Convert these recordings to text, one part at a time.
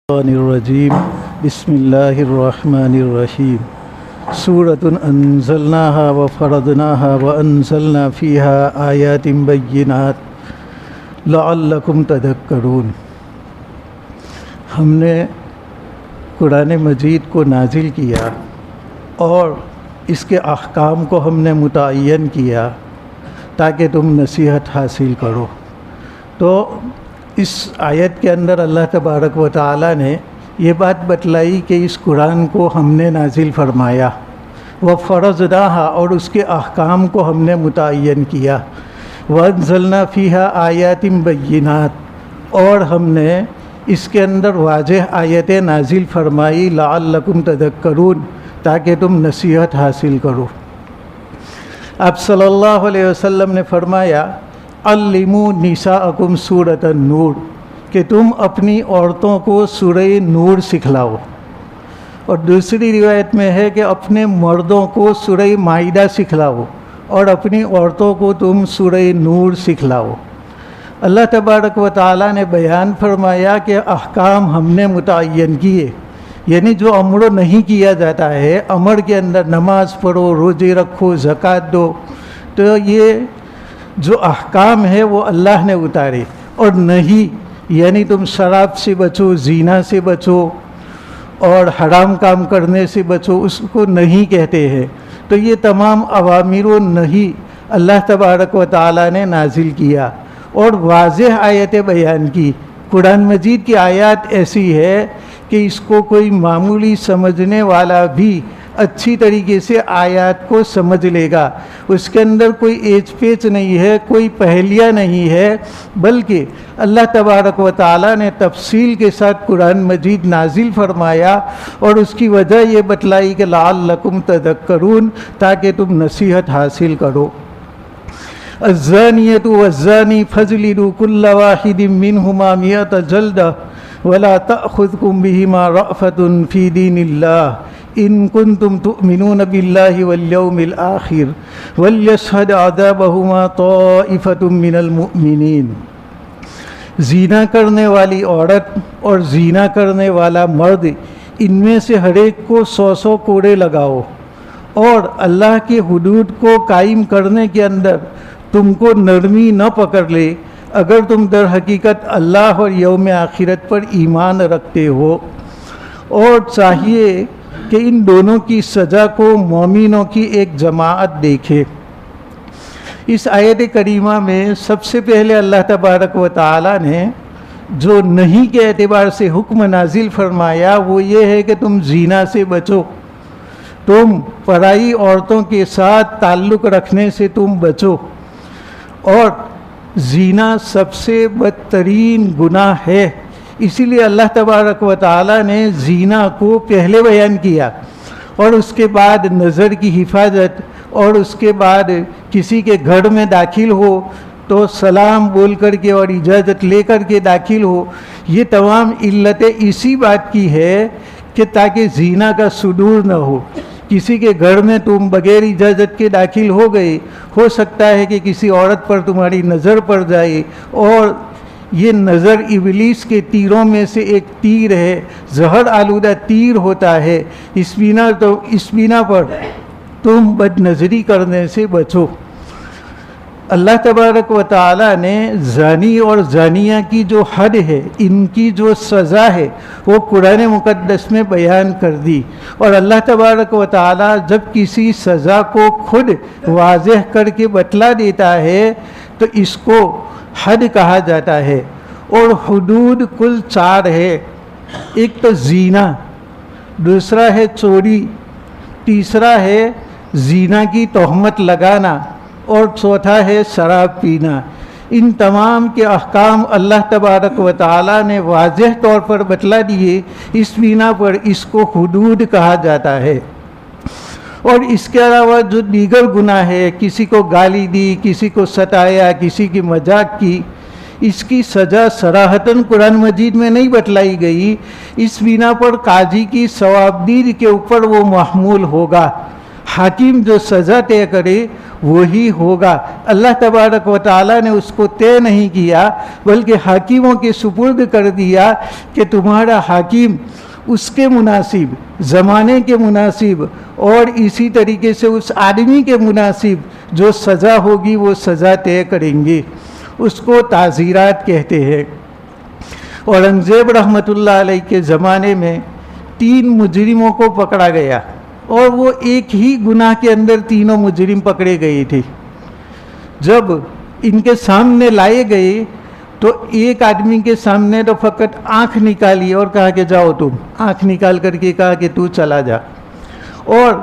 الرجیم بسم اللہ الرحمن الرحیم سورۃ انزلناها وفرضناها وانزلنا فیها آیات بینات لعلکم تذکرون۔ ہم نے قرآن مجید کو نازل کیا اور اس کے احکام کو ہم نے متعین کیا تاکہ تم نصیحت حاصل کرو۔ تو اس آیت کے اندر اللہ تبارک و تعالیٰ نے یہ بات بتلائی کہ اس قرآن کو ہم نے نازل فرمایا، وفرضناها اور اس کے احکام کو ہم نے متعین کیا، وانزلنا فیہا آیات بینات اور ہم نے اس کے اندر واضح آیتیں نازل فرمائی، لعلکم تذکرون تاکہ تم نصیحت حاصل کرو۔ آپ صلی اللہ علیہ وسلم نے فرمایا علموا نساءکم سورۃ النور، کہ تم اپنی عورتوں کو سورہ نور سکھلاؤ، اور دوسری روایت میں ہے کہ اپنے مردوں کو سورہ مائدہ سکھلاؤ اور اپنی عورتوں کو تم سورہ نور سکھلاؤ۔ اللہ تبارک و تعالیٰ نے بیان فرمایا کہ احکام ہم نے متعین کیے، یعنی جو امر نہیں کیا جاتا ہے، امر کے اندر نماز پڑھو، روزے رکھو، زکوٰۃ دو، تو یہ جو احکام ہے وہ اللہ نے اتارے، اور نہیں یعنی تم شراب سے بچو، زنا سے بچو اور حرام کام کرنے سے بچو، اس کو نہیں کہتے ہیں۔ تو یہ تمام اوامر و نہی اللہ تبارک و تعالیٰ نے نازل کیا اور واضح آیتیں بیان کی۔ قرآن مجید کی آیات ایسی ہے کہ اس کو کوئی معمولی سمجھنے والا بھی اچھی طریقے سے آیات کو سمجھ لے گا، اس کے اندر کوئی ایچ پیچ نہیں ہے، کوئی پہلیہ نہیں ہے، بلکہ اللہ تبارک و تعالیٰ نے تفصیل کے ساتھ قرآن مجید نازل فرمایا اور اس کی وجہ یہ بتلائی کہ لعلکم تذکرون تاکہ تم نصیحت حاصل کرو۔ الزانیۃ والزانی فاجلدوا کل واحد منہما مئۃ جلدہ ولا تأخذکم بہما رأفۃ فی دین اللہ ان کنتم تؤمنون باللہ والیوم الآخر ولیشہد عذابہما طائفۃ من المؤمنین۔ زنا کرنے والی عورت اور زنا کرنے والا مرد، ان میں سے ہر ایک کو 100 کوڑے لگاؤ، اور اللہ کے حدود کو قائم کرنے کے اندر تم کو نرمی نہ پکڑ لے اگر تم در حقیقت اللہ اور یوم آخرت پر ایمان رکھتے ہو۔ اور چاہیے کہ ان دونوں کی سزا کو مومنوں کی ایک جماعت دیکھے۔ اس آیت کریمہ میں سب سے پہلے اللہ تبارک و تعالیٰ نے جو نہیں کے اعتبار سے حکم نازل فرمایا وہ یہ ہے کہ تم زنا سے بچو، تم پرائی عورتوں کے ساتھ تعلق رکھنے سے تم بچو، اور زنا سب سے بدترین گناہ ہے، اسی لیے اللہ تبارک و تعالیٰ نے زنا کو پہلے بیان کیا، اور اس کے بعد نظر کی حفاظت، اور اس کے بعد کسی کے گھر میں داخل ہو تو سلام بول کر کے اور اجازت لے کر کے داخل ہو۔ یہ تمام علتیں اسی بات کی ہے کہ تاکہ زنا کا صدور نہ ہو۔ کسی کے گھر میں تم بغیر اجازت کے داخل ہو گئے، ہو سکتا ہے کہ کسی عورت پر تمہاری نظر پڑ جائے، اور یہ نظر ابلیس کے تیروں میں سے ایک تیر ہے، زہر آلودہ تیر ہوتا ہے، اس بنا پر تم بد نظری کرنے سے بچو۔ اللہ تبارک و تعالیٰ نے زانی اور زانیہ کی جو حد ہے، ان کی جو سزا ہے، وہ قرآن مقدس میں بیان کر دی، اور اللہ تبارک و تعالیٰ جب کسی سزا کو خود واضح کر کے بتلا دیتا ہے تو اس کو حد کہا جاتا ہے۔ اور حدود کل 4 ہے، ایک تو زنا، دوسرا ہے چوری، تیسرا ہے زنا کی تہمت لگانا، اور چوتھا ہے شراب پینا۔ ان تمام کے احکام اللہ تبارک و تعالیٰ نے واضح طور پر بتلا دیے، اس بنا پر اس کو حدود کہا جاتا ہے۔ اور اس کے علاوہ جو دیگر گناہ ہے، کسی کو گالی دی، کسی کو ستایا، کسی کی مذاق کی، اس کی سزا صراحتاً قرآن مجید میں نہیں بتلائی گئی، اس بنا پر قاضی کی ثوابدید کے اوپر وہ محمول ہوگا۔ حاکم جو سزا طے کرے وہی ہوگا. اللہ تبارک و تعالیٰ نے اس کو طے نہیں کیا بلکہ حاکموں کے سپرد کر دیا کہ تمہارا حاکم اس کے مناسب، زمانے کے مناسب اور اسی طریقے سے اس آدمی کے مناسب جو سزا ہوگی وہ سزا طے کریں گے. اس کو تعزیرات کہتے ہیں. اورنگزیب رحمۃ اللہ علیہ کے زمانے میں 3 مجرموں کو پکڑا گیا اور وہ ایک ہی گناہ کے اندر تینوں مجرم پکڑے گئے تھے. جب ان کے سامنے لائے گئے تو ایک آدمی کے سامنے تو فقط آنکھ نکالی اور کہا کہ جاؤ تم، آنکھ نکال کر کے کہا کہ تو چلا جا. اور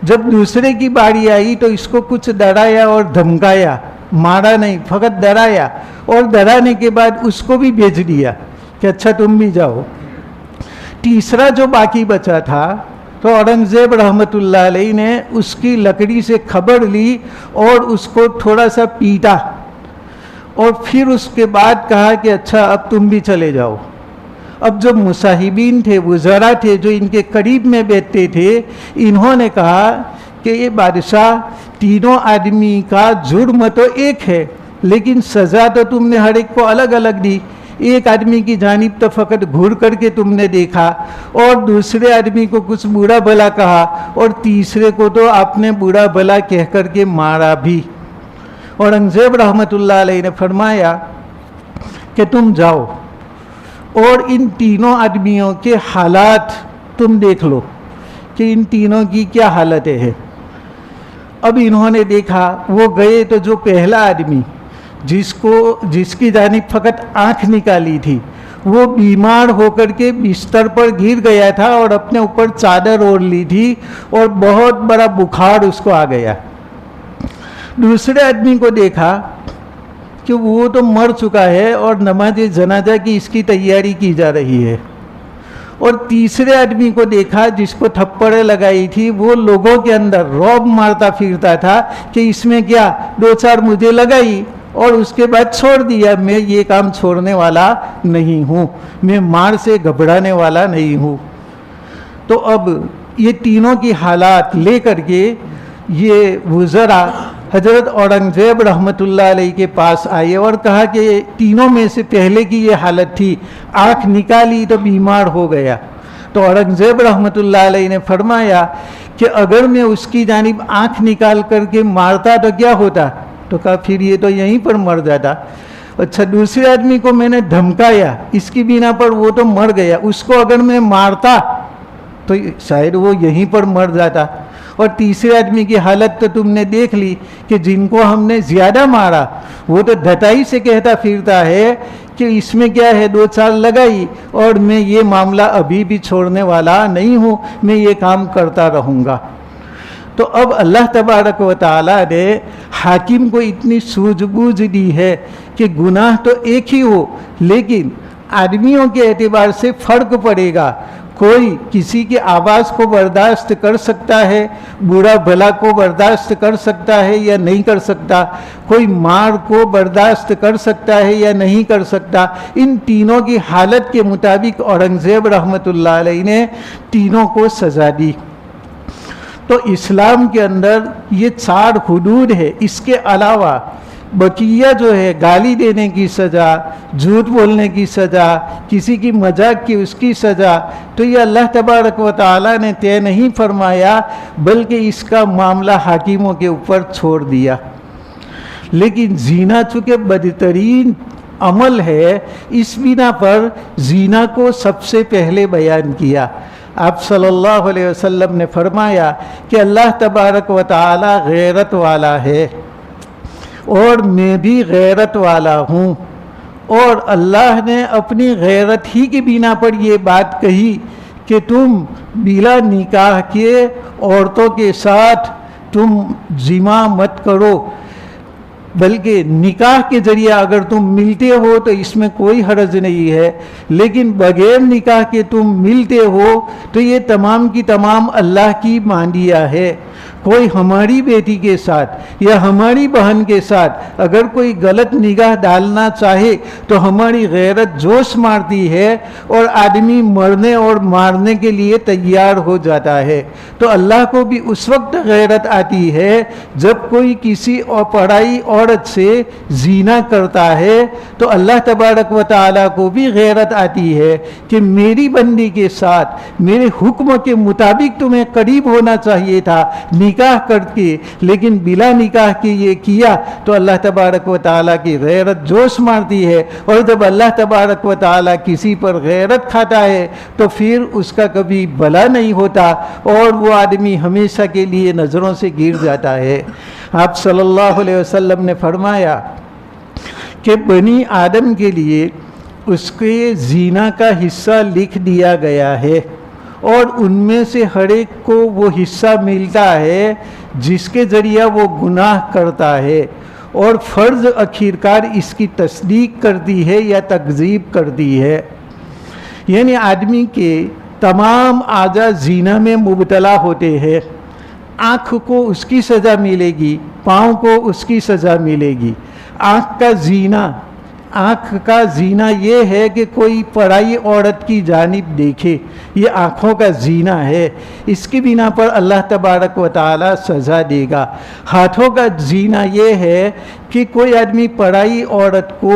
جب دوسرے کی باری آئی تو اس کو کچھ ڈرایا اور دھمکایا، مارا نہیں، فقط ڈرایا، اور ڈرانے کے بعد اس کو بھی بھیج دیا کہ اچھا تم بھی جاؤ. تیسرا جو باقی بچا تھا تو اورنگزیب رحمۃ اللہ علیہ نے اس کی لکڑی سے خبر لی اور اس کو تھوڑا سا پیٹا اور پھر اس کے بعد کہا کہ اچھا اب تم بھی چلے جاؤ. اب جو مصاحبین تھے، وزراء تھے جو ان کے قریب میں بیٹھتے تھے، انہوں نے کہا کہ یہ بادشاہ، تینوں آدمی کا جرم تو ایک ہے لیکن سزا تو تم نے ہر ایک کو الگ الگ دی. ایک آدمی کی جانب تو فقط گھور کر کے تم نے دیکھا اور دوسرے آدمی کو کچھ برا بھلا کہا اور تیسرے کو تو آپ نے برا بھلا کہہ کر کے مارا بھی. اورنگزیب رحمۃ اللہ علیہ نے فرمایا کہ تم جاؤ اور ان تینوں آدمیوں کے حالات تم دیکھ لو کہ ان تینوں کی کیا حالتیں ہیں. اب انہوں نے دیکھا، وہ گئے تو جو پہلا آدمی جس کی جانب فقط آنکھ نکالی تھی، وہ بیمار ہو کر کے بستر پر گر گیا تھا اور اپنے اوپر چادر اوڑھ لی تھی اور بہت بڑا بخار اس کو آ گیا. دوسرے آدمی کو دیکھا کہ وہ تو مر چکا ہے اور نماز جنازہ کی اس کی تیاری کی جا رہی ہے. اور تیسرے آدمی کو دیکھا جس کو تھپڑیں لگائی تھی، وہ لوگوں کے اندر رعب مارتا پھرتا تھا کہ اس میں کیا 2-4 مجھے لگائی اور اس کے بعد چھوڑ دیا. میں یہ کام چھوڑنے والا نہیں ہوں، میں مار سے گھبرانے والا نہیں ہوں. تو اب یہ تینوں کی حالات لے کر کے یہ وزراء حضرت اورنگزیب رحمۃ اللہ علیہ کے پاس آئے اور کہا کہ تینوں میں سے پہلے کی یہ حالت تھی، آنکھ نکالی تو بیمار ہو گیا. تو اورنگزیب رحمۃ اللہ علیہ نے فرمایا کہ اگر میں اس کی جانب آنکھ نکال کر کے مارتا تو کیا ہوتا؟ تو کہا پھر یہ تو یہیں پر مر جاتا. اچھا دوسرے آدمی کو میں نے دھمکایا، اس کی بنا پر وہ تو مر گیا، اس کو اگر میں مارتا تو شاید وہ یہیں پر مر جاتا. اور تیسرے آدمی کی حالت تو تم نے دیکھ لی کہ جن کو ہم نے زیادہ مارا وہ تو ڈھٹائی سے کہتا پھرتا ہے کہ اس میں کیا ہے 2-4 لگائی اور میں یہ معاملہ ابھی بھی چھوڑنے والا نہیں ہوں، میں یہ کام کرتا رہوں گا. تو اب اللہ تبارک و تعالیٰ نے حاکم کو اتنی سوجھ بوجھ دی ہے کہ گناہ تو ایک ہی ہو لیکن آدمیوں کے اعتبار سے فرق پڑے گا. کوئی کسی کی آواز کو برداشت کر سکتا ہے، برا بھلا کو برداشت کر سکتا ہے یا نہیں کر سکتا، کوئی مار کو برداشت کر سکتا ہے یا نہیں کر سکتا. ان تینوں کی حالت کے مطابق اورنگزیب رحمۃ اللہ علیہ نے تینوں کو سزا دی. تو اسلام کے اندر یہ 4 حدود ہے. اس کے علاوہ بقیہ جو ہے گالی دینے کی سزا، جھوٹ بولنے کی سزا، کسی کی مذاق کی اس کی سزا، تو یہ اللہ تبارک و تعالیٰ نے طے نہیں فرمایا بلکہ اس کا معاملہ حاکموں کے اوپر چھوڑ دیا. لیکن زنا چونکہ بدترین عمل ہے، اس بنا پر زنا کو سب سے پہلے بیان کیا. آپ صلی اللہ علیہ وسلم نے فرمایا کہ اللہ تبارک و تعالیٰ غیرت والا ہے اور میں بھی غیرت والا ہوں، اور اللہ نے اپنی غیرت ہی کی بنا پر یہ بات کہی کہ تم بلا نکاح کے عورتوں کے ساتھ تم جماع مت کرو، بلکہ نکاح کے ذریعہ اگر تم ملتے ہو تو اس میں کوئی حرج نہیں ہے، لیکن بغیر نکاح کے تم ملتے ہو تو یہ تمام کی تمام اللہ کی ماندیا ہے. کوئی ہماری بیٹی کے ساتھ یا ہماری بہن کے ساتھ اگر کوئی غلط نگاہ ڈالنا چاہے تو ہماری غیرت جوش مارتی ہے اور آدمی مرنے اور مارنے کے لیے تیار ہو جاتا ہے۔ تو اللہ کو بھی اس وقت غیرت آتی ہے جب کوئی کسی اور پرائی عورت سے زنا کرتا ہے، تو اللہ تبارک و تعالیٰ کو بھی غیرت آتی ہے کہ میری بندی کے ساتھ میرے حکم کے مطابق تمہیں قریب ہونا چاہیے تھا نکاح کر کے، لیکن بلا نکاح کے یہ کیا، تو اللہ تبارک و تعالیٰ کی غیرت جوش مارتی ہے۔ اور جب اللہ تبارک و تعالیٰ کسی پر غیرت کھاتا ہے تو پھر اس کا کبھی بھلا نہیں ہوتا اور وہ آدمی ہمیشہ کے لیے نظروں سے گر جاتا ہے۔ آپ صلی اللہ علیہ وسلم نے فرمایا کہ بنی آدم کے لیے اس کے زنا کا حصہ لکھ دیا گیا ہے، اور ان میں سے ہر ایک کو وہ حصہ ملتا ہے جس کے ذریعہ وہ گناہ کرتا ہے، اور فرض آخرکار اس کی تصدیق کرتی ہے یا تکذیب کرتی ہے۔ یعنی آدمی کے تمام اعضاء زنا میں مبتلا ہوتے ہیں۔ آنکھ کو اس کی سزا ملے گی، پاؤں کو اس کی سزا ملے گی۔ آنکھ کا زنا یہ ہے کہ کوئی پرائی عورت کی جانب دیکھے، یہ آنکھوں کا زنا ہے، اس کی بنا پر اللہ تبارک و تعالی سزا دے گا۔ ہاتھوں کا زنا یہ ہے کہ کوئی آدمی پرائی عورت کو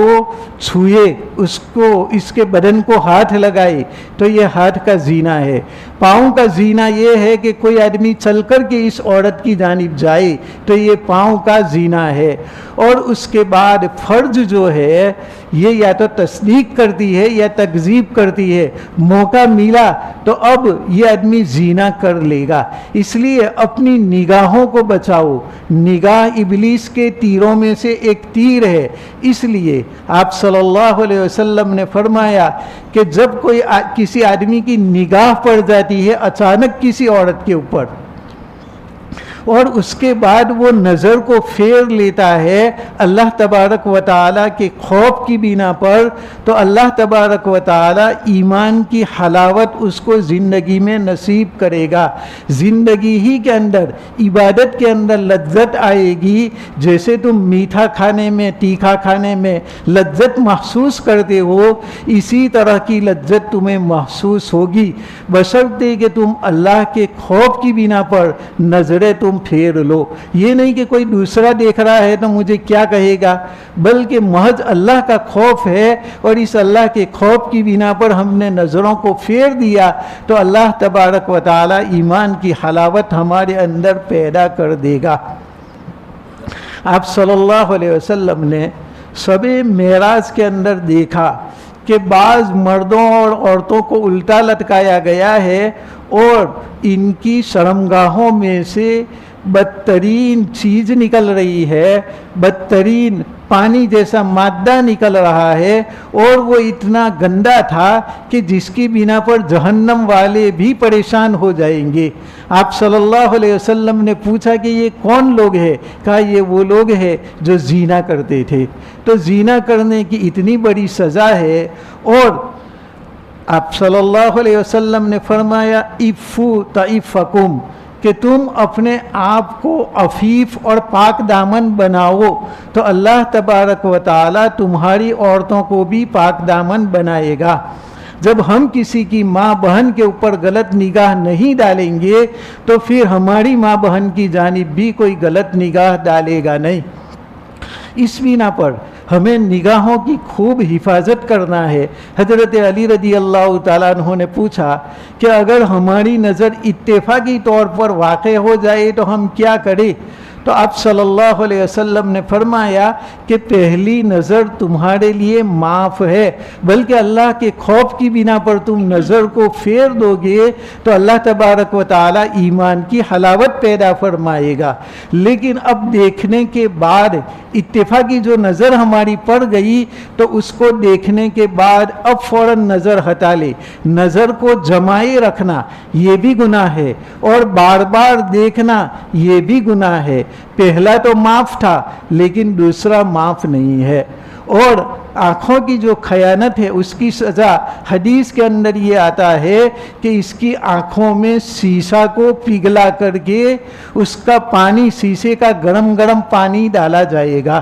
چھوئے، اس کے بدن کو ہاتھ لگائے، تو یہ ہاتھ کا زنا ہے۔ پاؤں کا زنا یہ ہے کہ کوئی آدمی چل کر کے اس عورت کی جانب جائے، تو یہ پاؤں کا زنا ہے۔ اور اس کے بعد فرج جو ہے یہ یا تو تصدیق کرتی ہے یا تکذیب کرتی ہے۔ موقع ملا تو اب یہ آدمی زنا کر لے گا۔ اس لیے اپنی نگاہوں کو بچاؤ۔ نگاہ ابلیس کے تیروں میں سے ایک تیر ہے، اس لیے آپ صلی اللہ علیہ وسلم نے فرمایا کہ جب کوئی کسی آدمی کی نگاہ پڑ جاتی ہے اچانک کسی عورت کے اوپر، اور اس کے بعد وہ نظر کو پھیر لیتا ہے اللہ تبارک و تعالیٰ کے خوف کی بنا پر، تو اللہ تبارک و تعالیٰ ایمان کی حلاوت اس کو زندگی میں نصیب کرے گا۔ زندگی ہی کے اندر عبادت کے اندر لذت آئے گی، جیسے تم میٹھا کھانے میں تیکھا کھانے میں لذت محسوس کرتے ہو، اسی طرح کی لذت تمہیں محسوس ہوگی، بشرطے کہ تم اللہ کے خوف کی بنا پر نظریں تم پھیر لو۔ یہ نہیں کہ کوئی دوسرا دیکھ رہا ہے تو مجھے کیا کہے گا، بلکہ محض اللہ کا خوف ہے، اور اس اللہ کے خوف کی بنا پر ہم نے نظروں کو پھیر دیا تو اللہ تبارک و تعالی ایمان کی حلاوت ہمارے اندر پیدا کر دے گا۔ آپ صلی اللہ علیہ وسلم نے شب معراج کے اندر دیکھا کہ بعض مردوں اور عورتوں کو الٹا لٹکایا گیا ہے، اور ان کی شرمگاہوں میں سے بدترین چیز نکل رہی ہے، بدترین پانی جیسا مادہ نکل رہا ہے، اور وہ اتنا گندا تھا کہ جس کی بنا پر جہنم والے بھی پریشان ہو جائیں گے۔ آپ صلی اللہ علیہ وسلم نے پوچھا کہ یہ کون لوگ ہیں؟ کہا یہ وہ لوگ ہیں جو زنا کرتے تھے۔ تو زنا کرنے کی اتنی بڑی سزا ہے، اور آپ صلی اللہ علیہ وسلم نے فرمایا عفو تعفکم، کہ تم اپنے آپ کو عفیف اور پاک دامن بناؤ تو اللہ تبارک و تعالی تمہاری عورتوں کو بھی پاک دامن بنائے گا۔ جب ہم کسی کی ماں بہن کے اوپر غلط نگاہ نہیں ڈالیں گے تو پھر ہماری ماں بہن کی جانب بھی کوئی غلط نگاہ ڈالے گا نہیں۔ اس بنا پر ہمیں نگاہوں کی خوب حفاظت کرنا ہے۔ حضرت علی رضی اللہ تعالیٰ عنہ نے پوچھا کہ اگر ہماری نظر اتفاقی طور پر واقع ہو جائے تو ہم کیا کریں؟ تو آپ صلی اللہ علیہ وسلم نے فرمایا کہ پہلی نظر تمہارے لیے معاف ہے، بلکہ اللہ کے خوف کی بنا پر تم نظر کو پھیر دو گے تو اللہ تبارک و تعالی ایمان کی حلاوت پیدا فرمائے گا۔ لیکن اب دیکھنے کے بعد اتفاقی جو نظر ہماری پڑ گئی تو اس کو دیکھنے کے بعد اب فوراً نظر ہٹا لے۔ نظر کو جمائے رکھنا یہ بھی گناہ ہے، اور بار بار دیکھنا یہ بھی گناہ ہے۔ پہلا تو معاف تھا لیکن دوسرا معاف نہیں ہے۔ اور آنکھوں کی جو خیانت ہے اس کی سزا حدیث کے اندر یہ آتا ہے کہ اس کی آنکھوں میں سیسہ کو پگھلا کر کے اس کا پانی، سیسے کا گرم گرم پانی ڈالا جائے گا۔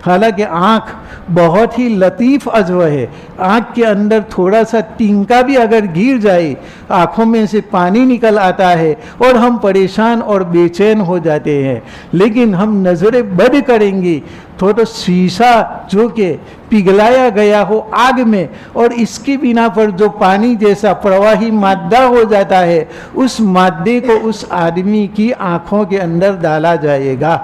حالانکہ آنکھ بہت ہی لطیف عضو ہے، آنکھ کے اندر تھوڑا سا تینکا بھی اگر گر جائے آنکھوں میں سے پانی نکل آتا ہے اور ہم پریشان اور بے چین ہو جاتے ہیں۔ لیکن ہم نظر بد کریں گے تو سیسہ جو کہ پگھلایا گیا ہو آگ میں اور اس کی بنا پر جو پانی جیسا پرواہی مادہ ہو جاتا ہے، اس مادے کو اس آدمی کی آنکھوں کے اندر ڈالا جائے گا،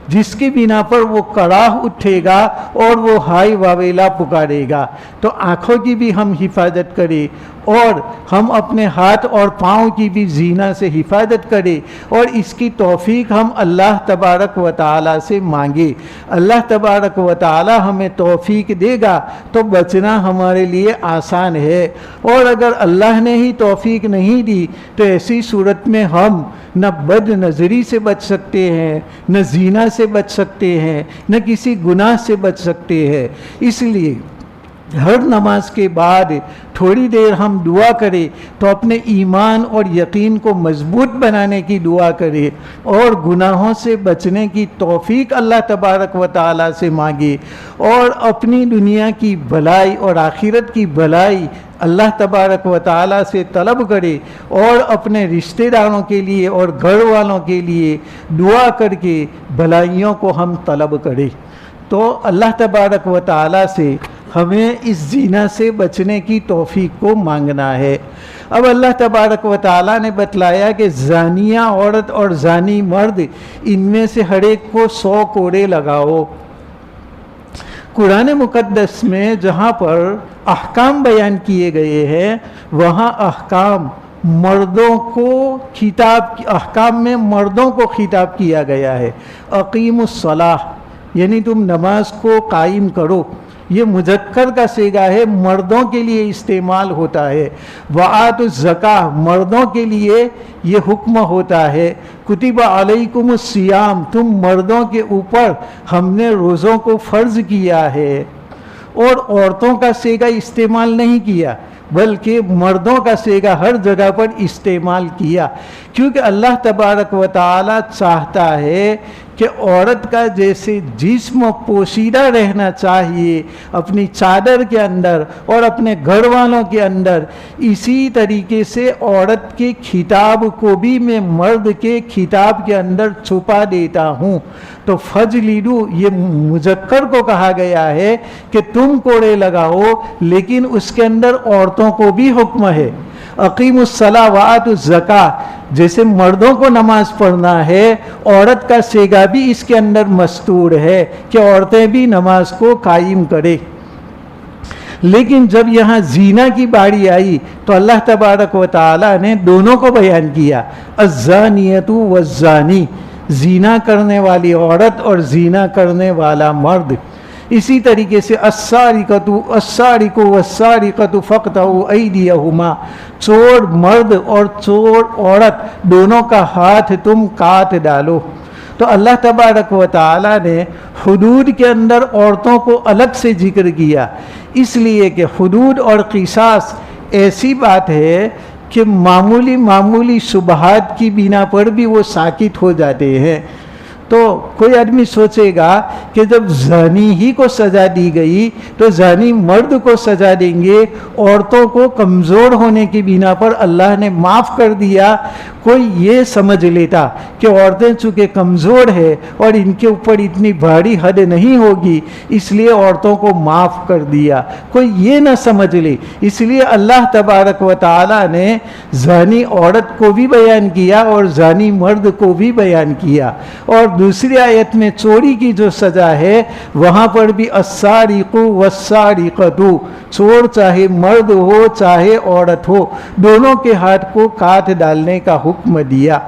جس کی بنا پر وہ کڑاہ اٹھے گا اور وہ ہائی واویلا پکارے گا۔ تو آنکھوں کی بھی ہم حفاظت کریں اور ہم اپنے ہاتھ اور پاؤں کی بھی زینہ سے حفاظت کریں، اور اس کی توفیق ہم اللہ تبارک و تعالی سے مانگے۔ اللہ تبارک و تعالی ہمیں توفیق دے گا تو بچنا ہمارے لیے آسان ہے، اور اگر اللہ نے ہی توفیق نہیں دی تو ایسی صورت میں ہم نہ بد نظری سے بچ سکتے ہیں، نہ زینہ سے بچ سکتے ہیں، نہ کسی گناہ سے بچ سکتے ہیں۔ اس لیے ہر نماز کے بعد تھوڑی دیر ہم دعا کریں تو اپنے ایمان اور یقین کو مضبوط بنانے کی دعا کریں، اور گناہوں سے بچنے کی توفیق اللہ تبارک و تعالی سے مانگے، اور اپنی دنیا کی بھلائی اور آخرت کی بھلائی اللہ تبارک و تعالی سے طلب کرے، اور اپنے رشتہ داروں کے لیے اور گھر والوں کے لیے دعا کر کے بھلائیوں کو ہم طلب کریں۔ تو اللہ تبارک و تعالی سے ہمیں اس زینہ سے بچنے کی توفیق کو مانگنا ہے۔ اب اللہ تبارک و تعالی نے بتلایا کہ زانیہ عورت اور زانی مرد ان میں سے ہر ایک کو 100 کوڑے لگاؤ۔ قرآن مقدس میں جہاں پر احکام بیان کیے گئے ہیں وہاں احکام میں مردوں کو خطاب کیا گیا ہے۔ اقیم الصلاۃ یعنی تم نماز کو قائم کرو، یہ مذکر کا صیغہ ہے، مردوں کے لیے استعمال ہوتا ہے۔ وآتوا الزکاۃ مردوں کے لیے یہ حکم ہوتا ہے۔ کتب علیکم الصیام تم مردوں کے اوپر ہم نے روزوں کو فرض کیا ہے، اور عورتوں کا صیغہ استعمال نہیں کیا بلکہ مردوں کا صیغہ ہر جگہ پر استعمال کیا، کیونکہ اللہ تبارک و تعالی چاہتا ہے کہ عورت کا جیسے جسم پوشیدہ رہنا چاہیے اپنی چادر کے اندر اور اپنے گھر والوں کے اندر، اسی طریقے سے عورت کے خطاب کو بھی میں مرد کے خطاب کے اندر چھپا دیتا ہوں۔ تو فجلدو یہ مذکر کو کہا گیا ہے کہ تم کوڑے لگاؤ، لیکن اس کے اندر عورتوں کو بھی حکم ہے۔ اقیم الصلاۃ وآتوا الزکاۃ جیسے مردوں کو نماز پڑھنا ہے، عورت کا صیغہ بھی اس کے اندر مستور ہے کہ عورتیں بھی نماز کو قائم کرے۔ لیکن جب یہاں زینہ کی باری آئی تو اللہ تبارک و تعالی نے دونوں کو بیان کیا، الزانیۃ والزانی، زینہ کرنے والی عورت اور زینہ کرنے والا مرد۔ اسی طریقے سے السارق والسارقۃ فاقطعوا ایدیہما، چور مرد اور چور عورت دونوں کا ہاتھ تم کاٹ ڈالو۔ تو اللہ تبارک و تعالی نے حدود کے اندر عورتوں کو الگ سے ذکر کیا، اس لیے کہ حدود اور قصاص ایسی بات ہے کہ معمولی شبہات کی بنا پر بھی وہ ساکت ہو جاتے ہیں۔ تو کوئی آدمی سوچے گا کہ جب زانی ہی کو سزا دی گئی تو زانی مرد کو سزا دیں گے، عورتوں کو کمزور ہونے کی بنا پر اللہ نے معاف کر دیا۔ کوئی یہ سمجھ لیتا کہ عورتیں چونکہ کمزور ہے اور ان کے اوپر اتنی بھاری حد نہیں ہوگی اس لیے عورتوں کو معاف کر دیا، کوئی یہ نہ سمجھ لے۔ اس لیے اللہ تبارک و تعالی نے زانی عورت کو بھی بیان کیا اور زانی مرد کو بھی بیان کیا، اور دوسری آیت میں چوری کی جو سزا ہے وہاں پر بھی السارق والسارقۃ، چور چاہے مرد ہو چاہے عورت ہو دونوں کے ہاتھ کو کاٹ ڈالنے کا حکم دیا۔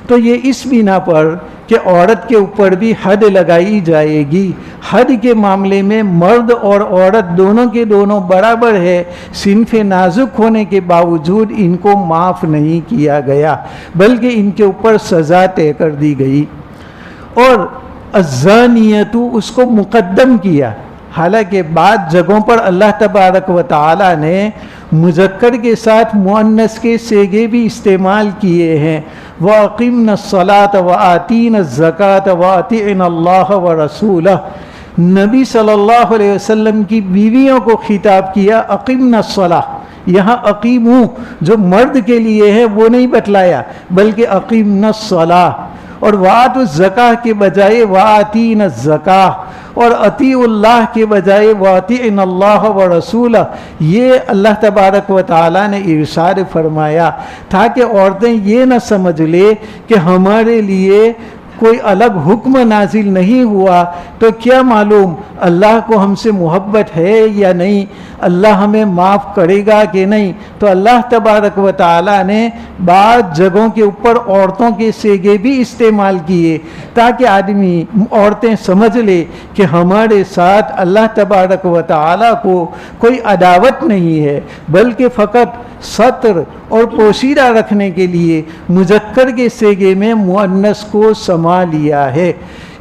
تو یہ اس بنا پر کہ عورت کے اوپر بھی حد لگائی جائے گی۔ حد کے معاملے میں مرد اور عورت دونوں کے دونوں برابر ہے، صنف نازک ہونے کے باوجود ان کو معاف نہیں کیا گیا بلکہ ان کے اوپر سزا طے کر دی گئی۔ اور الزانیۃ اس کو مقدم کیا، حالانکہ بعض جگہوں پر اللہ تبارک و تعالی نے مذکر کے ساتھ مؤنث کے صیغے بھی استعمال کیے ہیں. وَأَقِمْنَا الصَّلَاةَ وَآتِينَا الزَّكَاةَ وَأَطِعْنَا اللَّهَ وَرَسُولَهُ. نبی صلی اللہ علیہ وسلم کی بیویوں کو خطاب کیا اقیمنا الصلاۃ. یہاں اقیمو جو مرد کے لیے ہے وہ نہیں بتلایا بلکہ اقیمنا الصلاۃ. اور وآتوا الزکاۃ کے بجائے وآتینا الزکاۃ، اور اطیع اللہ کے بجائے واطعنا اللہ ورسولہ. یہ اللہ تبارک و تعالیٰ نے ارشاد فرمایا تاکہ عورتیں یہ نہ سمجھ لے کہ ہمارے لیے کوئی الگ حکم نازل نہیں ہوا تو کیا معلوم اللہ کو ہم سے محبت ہے یا نہیں، اللہ ہمیں معاف کرے گا کہ نہیں. تو اللہ تبارک و تعالیٰ نے بعض جگہوں کے اوپر عورتوں کے صیغے بھی استعمال کیے تاکہ عورتیں سمجھ لے کہ ہمارے ساتھ اللہ تبارک و تعالیٰ کو کوئی عداوت نہیں ہے، بلکہ فقط ستر اور پوشیدہ رکھنے کے لیے مذکر کے صیغے میں مؤنث کو سما لیا ہے.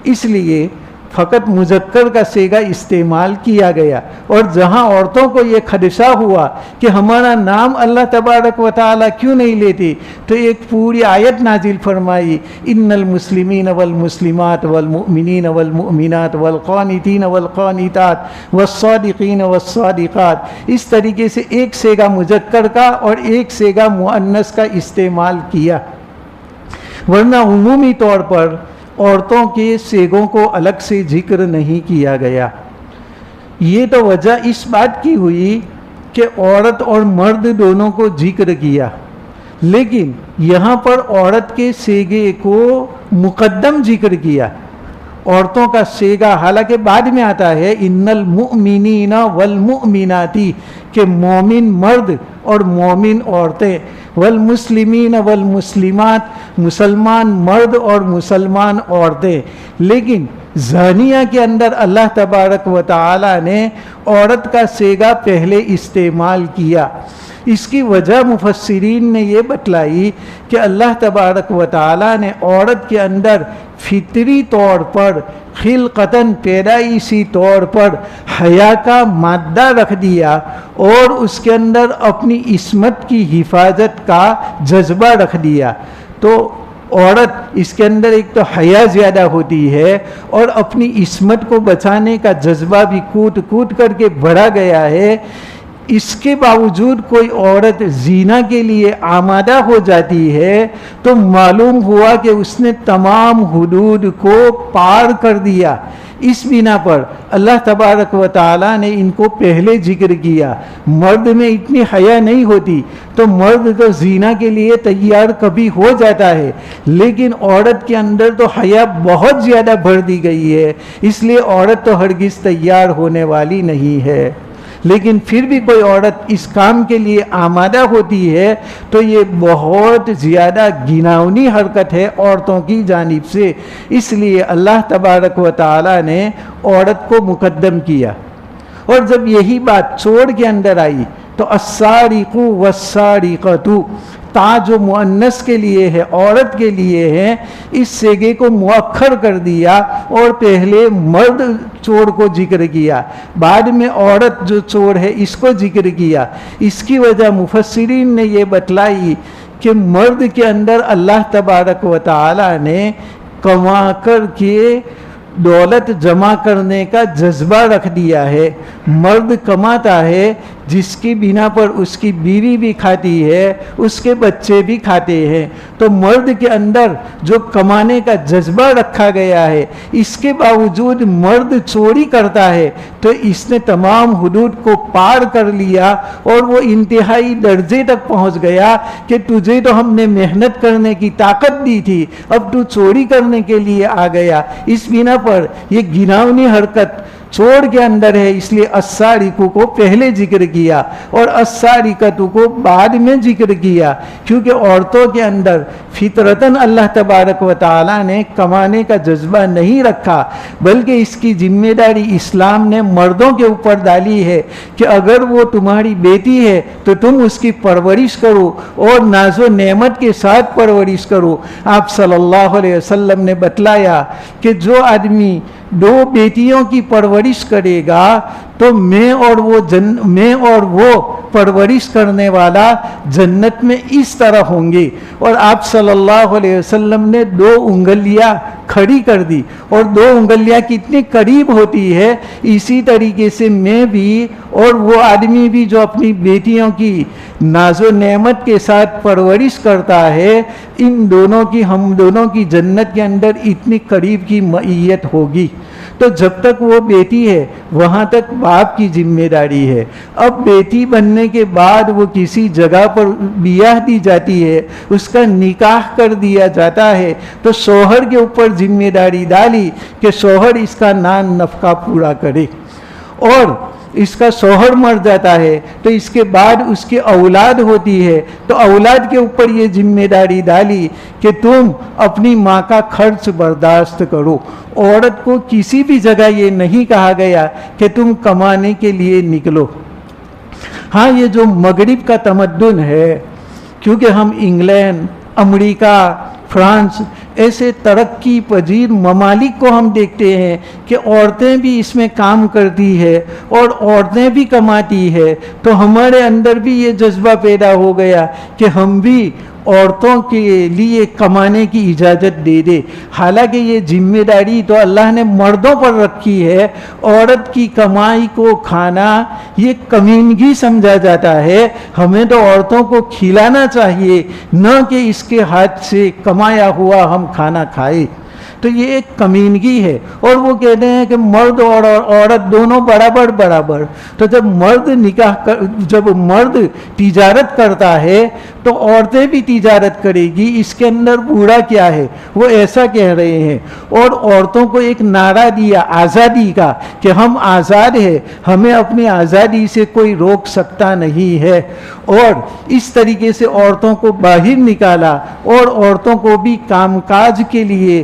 اس لیے فقط مذکر کا صیغہ استعمال کیا گیا. اور جہاں عورتوں کو یہ خدشہ ہوا کہ ہمارا نام اللہ تبارک و تعالیٰ کیوں نہیں لیتے تو ایک پوری آیت نازل فرمائی ان المسلمین والمسلمات والمؤمنین والمؤمنات والقانتین والقانتات والصادقین والصادقات. اس طریقے سے ایک صیغہ مذکر کا اور ایک صیغہ مؤنث کا استعمال کیا، ورنہ عمومی طور پر عورتوں کے صیغوں کو الگ سے ذکر نہیں کیا گیا. یہ تو وجہ اس بات کی ہوئی کہ عورت اور مرد دونوں کو ذکر کیا، لیکن یہاں پر عورت کے صیغے کو مقدم ذکر کیا. عورتوں کا صیغہ حالانکہ بعد میں آتا ہے ان المؤمنین والمؤمنات کہ مومن مرد اور مومن عورتیں، والمسلمین والمسلمات مسلمان مرد اور مسلمان عورتیں. لیکن زانیہ کے اندر اللہ تبارک و تعالی نے عورت کا صیغہ پہلے استعمال کیا. اس کی وجہ مفسرین نے یہ بتلائی کہ اللہ تبارک و تعالی نے عورت کے اندر فطری طور پر خلقتاً پیدائشی طور پر حیا کا مادہ رکھ دیا اور اس کے اندر اپنی عصمت کی حفاظت کا جذبہ رکھ دیا. تو عورت اس کے اندر ایک تو حیا زیادہ ہوتی ہے اور اپنی عصمت کو بچانے کا جذبہ بھی کوٹ کوٹ کر کے بڑھا گیا ہے. اس کے باوجود کوئی عورت زینا کے لیے آمادہ ہو جاتی ہے تو معلوم ہوا کہ اس نے تمام حدود کو پار کر دیا. اس بنا پر اللہ تبارک و تعالیٰ نے ان کو پہلے ذکر کیا. مرد میں اتنی حیا نہیں ہوتی تو مرد تو زینا کے لیے تیار کبھی ہو جاتا ہے، لیکن عورت کے اندر تو حیا بہت زیادہ بڑھ دی گئی ہے، اس لیے عورت تو ہرگز تیار ہونے والی نہیں ہے. لیکن پھر بھی کوئی عورت اس کام کے لیے آمادہ ہوتی ہے تو یہ بہت زیادہ گھناؤنی حرکت ہے عورتوں کی جانب سے. اس لیے اللہ تبارک و تعالی نے عورت کو مقدم کیا. اور جب یہی بات چور کے اندر آئی تو السارق والسارقۃ، تا جو مؤنث کے لیے ہے عورت کے لیے ہے، اس صیغے کو مؤخر کر دیا اور پہلے مرد چور کو ذکر کیا، بعد میں عورت جو چور ہے اس کو ذکر کیا. اس کی وجہ مفسرین نے یہ بتلائی کہ مرد کے اندر اللہ تبارک و تعالی نے کما کر کے دولت جمع کرنے کا جذبہ رکھ دیا ہے. مرد کماتا ہے جس کی بنا پر اس کی بیوی بھی کھاتی ہے، اس کے بچے بھی کھاتے ہیں. تو مرد کے اندر جو کمانے کا جذبہ رکھا گیا ہے، اس کے باوجود مرد چوری کرتا ہے تو اس نے تمام حدود کو پار کر لیا اور وہ انتہائی درجے تک پہنچ گیا کہ تجھے تو ہم نے محنت کرنے کی طاقت دی تھی، اب تو چوری کرنے کے لیے آ گیا. اس بنا پر یہ گھناؤنی حرکت چور کے اندر ہے، اس لیے السارق کو پہلے ذکر کیا اور السارقۃ کو بعد میں ذکر کیا، کیونکہ عورتوں کے اندر فطرتاً اللہ تبارک و تعالی نے کمانے کا جذبہ نہیں رکھا، بلکہ اس کی ذمہ داری اسلام نے مردوں کے اوپر ڈالی ہے کہ اگر وہ تمہاری بیٹی ہے تو تم اس کی پرورش کرو اور ناز و نعمت کے ساتھ پرورش کرو. آپ صلی اللہ علیہ وسلم نے بتلایا کہ جو آدمی دو بیٹیوں کی پرورش کرے گا تو میں اور وہ پرورش کرنے والا جنت میں اس طرح ہوں گے. اور آپ صلی اللہ علیہ وسلم نے 2 انگلیاں کھڑی کر دی, اور 2 انگلیاں کتنی قریب ہوتی ہے. اسی طریقے سے میں بھی اور وہ آدمی بھی جو اپنی بیٹیوں کی ناز و نعمت کے ساتھ پرورش کرتا ہے, ہم دونوں کی جنت کے اندر اتنی قریب کی معیت ہوگی. تو جب تک وہ بیٹی ہے وہاں تک باپ کی ذمہ داری ہے. اب بیٹی بننے کے بعد وہ کسی جگہ پر بیاہ دی جاتی ہے, اس کا نکاح کر دیا جاتا ہے, تو شوہر کے اوپر ذمہ داری ڈالی کہ شوہر اس کا نان نفقہ پورا کرے. اور اس کا شوہر مر جاتا ہے تو اس کے بعد اس کی اولاد ہوتی ہے, تو اولاد کے اوپر یہ ذمہ داری ڈالی کہ تم اپنی ماں کا خرچ برداشت کرو. عورت کو کسی بھی جگہ یہ نہیں کہا گیا کہ تم کمانے کے لیے نکلو. ہاں, یہ جو مغرب کا تمدن ہے, کیونکہ ہم انگلینڈ, امریکہ, فرانس ایسے ترقی پذیر ممالک کو ہم دیکھتے ہیں کہ عورتیں بھی اس میں کام کرتی ہے اور عورتیں بھی کماتی ہے, تو ہمارے اندر بھی یہ جذبہ پیدا ہو گیا کہ ہم بھی عورتوں کے لیے کمانے کی اجازت دے دے. حالانکہ یہ ذمہ داری تو اللہ نے مردوں پر رکھی ہے. عورت کی کمائی کو کھانا یہ کمینگی سمجھا جاتا ہے. ہمیں تو عورتوں کو کھلانا چاہیے, نہ کہ اس کے ہاتھ سے کمایا ہوا ہم کھانا کھائے. تو یہ ایک کمینگی ہے. اور وہ کہتے ہیں کہ مرد اور عورت دونوں برابر. تو جب مرد تجارت کرتا ہے تو عورتیں بھی تجارت کرے گی, اس کے اندر برا کیا ہے؟ وہ ایسا کہہ رہے ہیں. اور عورتوں کو ایک نعرہ دیا آزادی کا کہ ہم آزاد ہیں, ہمیں اپنی آزادی سے کوئی روک سکتا نہیں ہے. اور اس طریقے سے عورتوں کو باہر نکالا, اور عورتوں کو بھی کام کاج کے لیے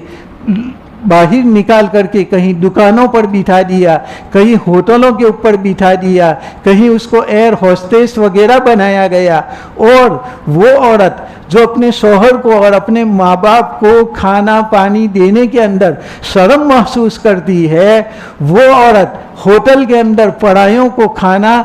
باہر نکال کر کے کہیں دکانوں پر بٹھا دیا, کہیں ہوٹلوں کے اوپر بٹھا دیا, کہیں اس کو ایئر ہوسٹس وغیرہ بنایا گیا. اور وہ عورت جو اپنے شوہر کو اور اپنے ماں باپ کو کھانا پانی دینے کے اندر شرم محسوس کرتی ہے, وہ عورت ہوٹل کے اندر پڑھائیوں کو کھانا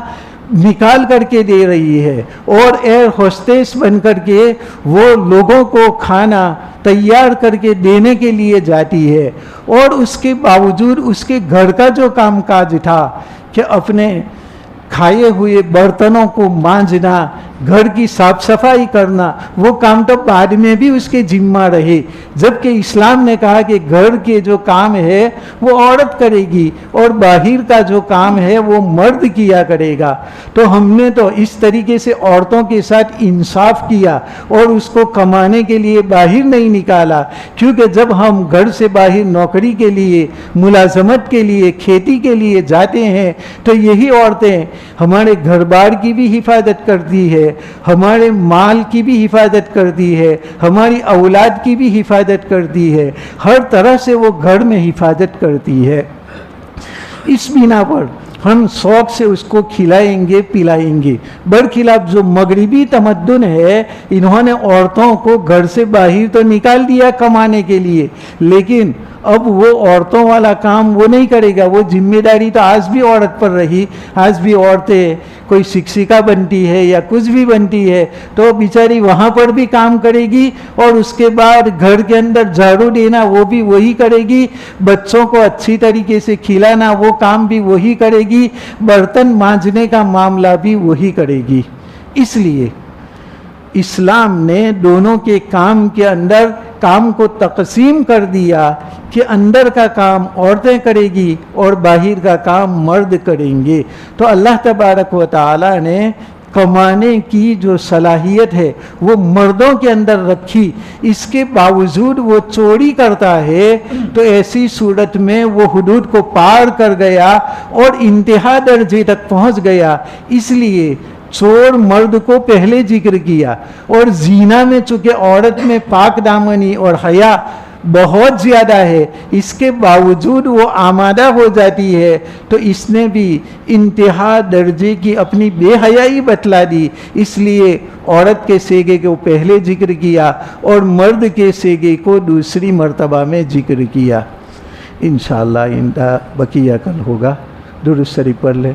نکال کر کے دے رہی ہے, اور ایئر ہوسٹس بن کر کے وہ لوگوں کو کھانا تیار کر کے دینے کے لیے جاتی ہے. اور اس کے باوجود اس کے گھر کا جو کام کاج تھا کہ اپنے کھائے ہوئے برتنوں کو مانجنا, گھر کی صاف صفائی کرنا, وہ کام تو بعد میں بھی اس کے ذمہ رہے. جبکہ اسلام نے کہا کہ گھر کے جو کام ہے وہ عورت کرے گی, اور باہر کا جو کام ہے وہ مرد کیا کرے گا. تو ہم نے تو اس طریقے سے عورتوں کے ساتھ انصاف کیا اور اس کو کمانے کے لیے باہر نہیں نکالا. کیونکہ جب ہم گھر سے باہر نوکری کے لیے, ملازمت کے لیے, کھیتی کے لیے جاتے ہیں تو یہی عورتیں ہمارے گھر بار کی بھی حفاظت کرتی ہے, ہمارے مال کی بھی حفاظت کرتی ہے, ہماری اولاد کی بھی حفاظت کرتی ہے, ہر طرح سے وہ گھر میں حفاظت کرتی ہے. اس بنا پر ہم شوق سے اس کو کھلائیں گے پلائیں گے. برخلاف جو مغربی تمدن ہے, انہوں نے عورتوں کو گھر سے باہر تو نکال دیا کمانے کے لیے, لیکن اب وہ عورتوں والا کام وہ نہیں کرے گا. وہ ذمہ داری تو آج بھی عورت پر رہی. آج بھی عورتیں کوئی شکشکا بنتی ہے یا کچھ بھی بنتی ہے تو بیچاری وہاں پر بھی کام کرے گی, اور اس کے بعد گھر کے اندر جھاڑو دینا وہ بھی وہی کرے گی, بچوں کو اچھی طریقے سے کھلانا وہ کام بھی وہی کرے گی, برتن مانجنے کا معاملہ بھی وہی کرے گی. اس لیے اسلام نے دونوں کے کام کے اندر کام کو تقسیم کر دیا کہ اندر کا کام عورتیں کرے گی اور باہر کا کام مرد کریں گے. تو اللہ تبارک و تعالی نے کمانے کی جو صلاحیت ہے وہ مردوں کے اندر رکھی, اس کے باوجود وہ چوری کرتا ہے تو ایسی صورت میں وہ حدود کو پار کر گیا اور انتہا درجے تک پہنچ گیا. اس لیے چور مرد کو پہلے ذکر کیا, اور زینا میں چونکہ عورت میں پاک دامنی اور حیا بہت زیادہ ہے, اس کے باوجود وہ آمادہ ہو جاتی ہے, تو اس نے بھی انتہا درجے کی اپنی بے حیائی بتلا دی. اس لیے عورت کے سیگے کو پہلے ذکر کیا اور مرد کے سیگے کو دوسری مرتبہ میں ذکر کیا. انشاءاللہ بقیہ کل ہوگا. درود شریف پڑھ لیں.